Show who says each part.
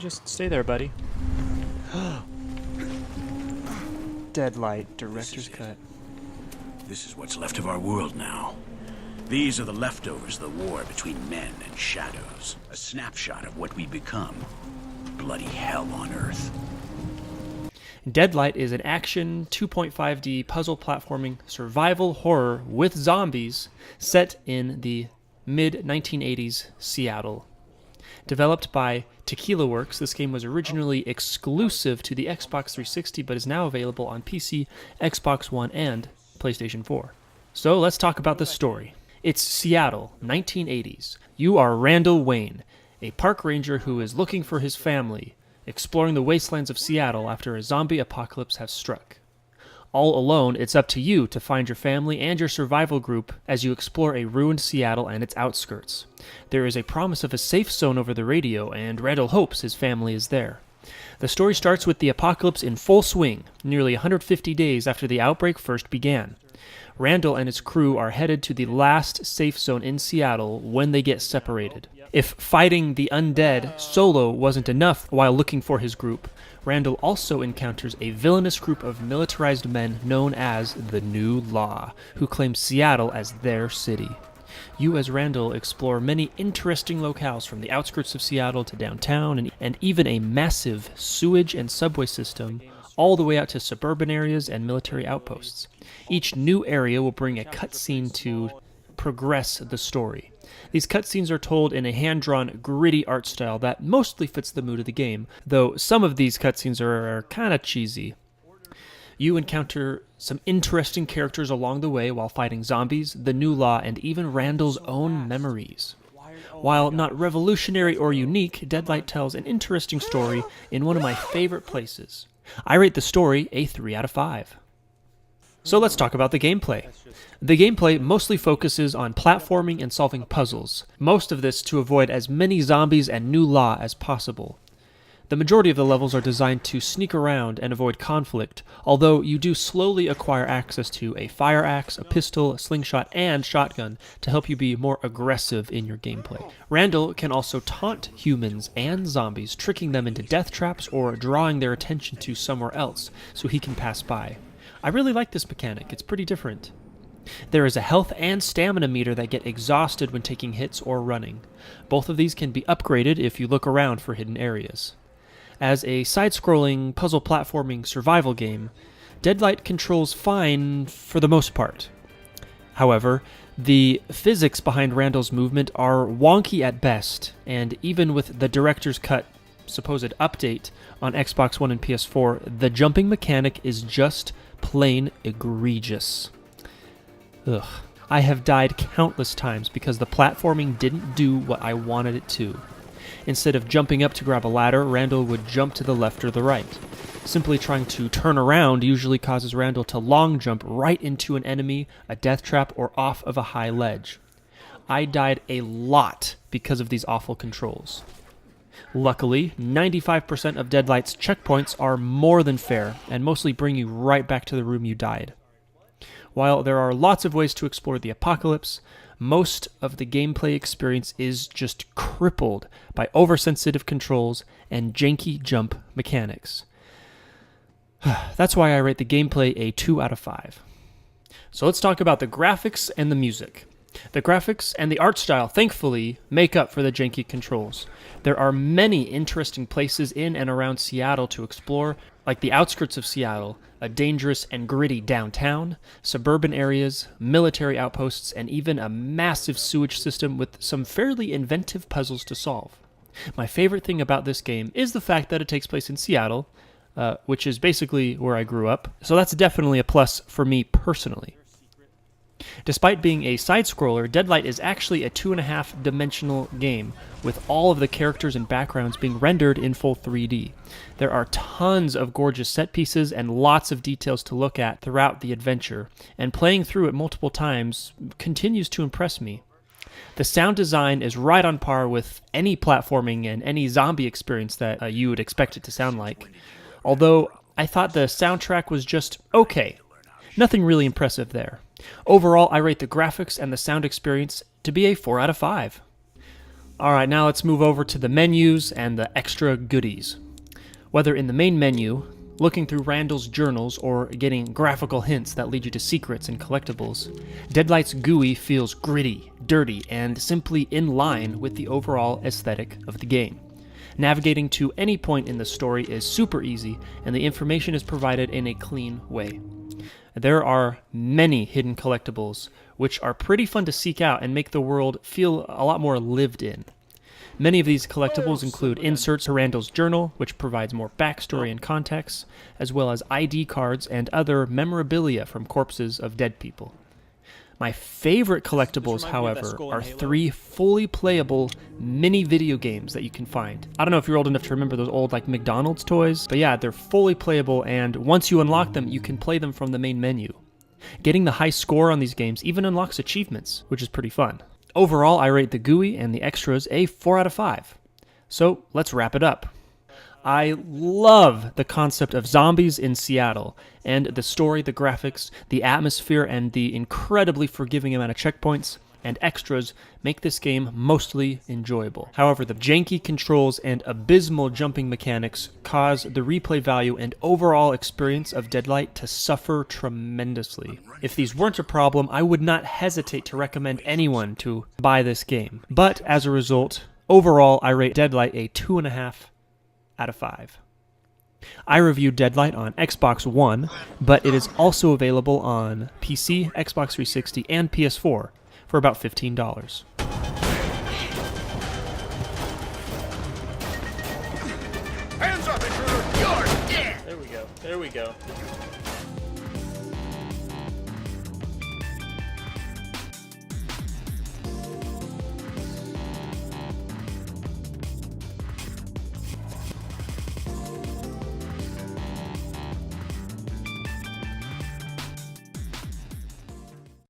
Speaker 1: just stay there, buddy. Deadlight, director's cut.
Speaker 2: This is what's left of our world now. These are the leftovers of the war between men and shadows. A snapshot of what we become. Bloody hell on Earth.
Speaker 1: Deadlight is an action 2.5D puzzle platforming survival horror with zombies set in the mid-1980s Seattle. Developed by Tequila Works, this game was originally exclusive to the Xbox 360 but is now available on PC, Xbox One, and PlayStation 4. So let's talk about the story. It's Seattle, 1980s. You are Randall Wayne, a park ranger who is looking for his family, exploring the wastelands of Seattle after a zombie apocalypse has struck. All alone, it's up to you to find your family and your survival group as you explore a ruined Seattle and its outskirts. There is a promise of a safe zone over the radio, and Randall hopes his family is there. The story starts with the apocalypse in full swing, nearly 150 days after the outbreak first began. Randall and his crew are headed to the last safe zone in Seattle when they get separated. If fighting the undead solo wasn't enough while looking for his group, Randall also encounters a villainous group of militarized men known as the New Law, who claim Seattle as their city. You as Randall explore many interesting locales from the outskirts of Seattle to downtown and even a massive sewage and subway system all the way out to suburban areas and military outposts. Each new area will bring a cutscene to progress the story. These cutscenes are told in a hand-drawn, gritty art style that mostly fits the mood of the game, though some of these cutscenes are kind of cheesy. You encounter some interesting characters along the way while fighting zombies, the New Law, and even Randall's own memories. While not revolutionary or unique, Deadlight tells an interesting story in one of my favorite places. I rate the story a 3 out of 5. So let's talk about the gameplay. The gameplay mostly focuses on platforming and solving puzzles, most of this to avoid as many zombies and New Law as possible. The majority of the levels are designed to sneak around and avoid conflict, although you do slowly acquire access to a fire axe, a pistol, a slingshot, and shotgun to help you be more aggressive in your gameplay. Randall can also taunt humans and zombies, tricking them into death traps or drawing their attention to somewhere else so he can pass by. I really like this mechanic, it's pretty different. There is a health and stamina meter that get exhausted when taking hits or running. Both of these can be upgraded if you look around for hidden areas. As a side-scrolling, puzzle platforming survival game, Deadlight controls fine for the most part. However, the physics behind Randall's movement are wonky at best, and even with the director's cut supposed update on Xbox One and PS4, the jumping mechanic is just plain egregious. Ugh. I have died countless times because the platforming didn't do what I wanted it to. Instead of jumping up to grab a ladder, Randall would jump to the left or the right. Simply trying to turn around usually causes Randall to long jump right into an enemy, a death trap, or off of a high ledge. I died a lot because of these awful controls. Luckily, 95% of Deadlight's checkpoints are more than fair and mostly bring you right back to the room you died. While there are lots of ways to explore the apocalypse, most of the gameplay experience is just crippled by oversensitive controls and janky jump mechanics. That's why I rate the gameplay a 2 out of 5. So let's talk about the graphics and the music. The graphics and the art style, thankfully, make up for the janky controls. There are many interesting places in and around Seattle to explore, like the outskirts of Seattle, a dangerous and gritty downtown, suburban areas, military outposts, and even a massive sewage system with some fairly inventive puzzles to solve. My favorite thing about this game is the fact that it takes place in Seattle, which is basically where I grew up, so that's definitely a plus for me personally. Despite being a side-scroller, Deadlight is actually a 2.5-dimensional game, with all of the characters and backgrounds being rendered in full 3D. There are tons of gorgeous set pieces and lots of details to look at throughout the adventure, and playing through it multiple times continues to impress me. The sound design is right on par with any platforming and any zombie experience that you would expect it to sound like, although I thought the soundtrack was just okay. Nothing really impressive there. Overall, I rate the graphics and the sound experience to be a 4 out of 5. Alright, now let's move over to the menus and the extra goodies. Whether in the main menu, looking through Randall's journals, or getting graphical hints that lead you to secrets and collectibles, Deadlight's GUI feels gritty, dirty, and simply in line with the overall aesthetic of the game. Navigating to any point in the story is super easy, and the information is provided in a clean way. There are many hidden collectibles, which are pretty fun to seek out and make the world feel a lot more lived in. Many of these collectibles include inserts to Randall's journal, which provides more backstory and context, as well as ID cards and other memorabilia from corpses of dead people. My favorite collectibles, however, are 3 fully playable mini video games that you can find. I don't know if you're old enough to remember those old like McDonald's toys, but yeah, they're fully playable, and once you unlock them, you can play them from the main menu. Getting the high score on these games even unlocks achievements, which is pretty fun. Overall, I rate the GUI and the extras a 4 out of 5. So let's wrap it up. I love the concept of zombies in Seattle, and the story, the graphics, the atmosphere, and the incredibly forgiving amount of checkpoints and extras make this game mostly enjoyable. However, the janky controls and abysmal jumping mechanics cause the replay value and overall experience of Deadlight to suffer tremendously. If these weren't a problem, I would not hesitate to recommend anyone to buy this game. But as a result, overall, I rate Deadlight a 2.5 out of 5. I reviewed Deadlight on Xbox One, but it is also available on PC, Xbox 360, and PS4 for about $15.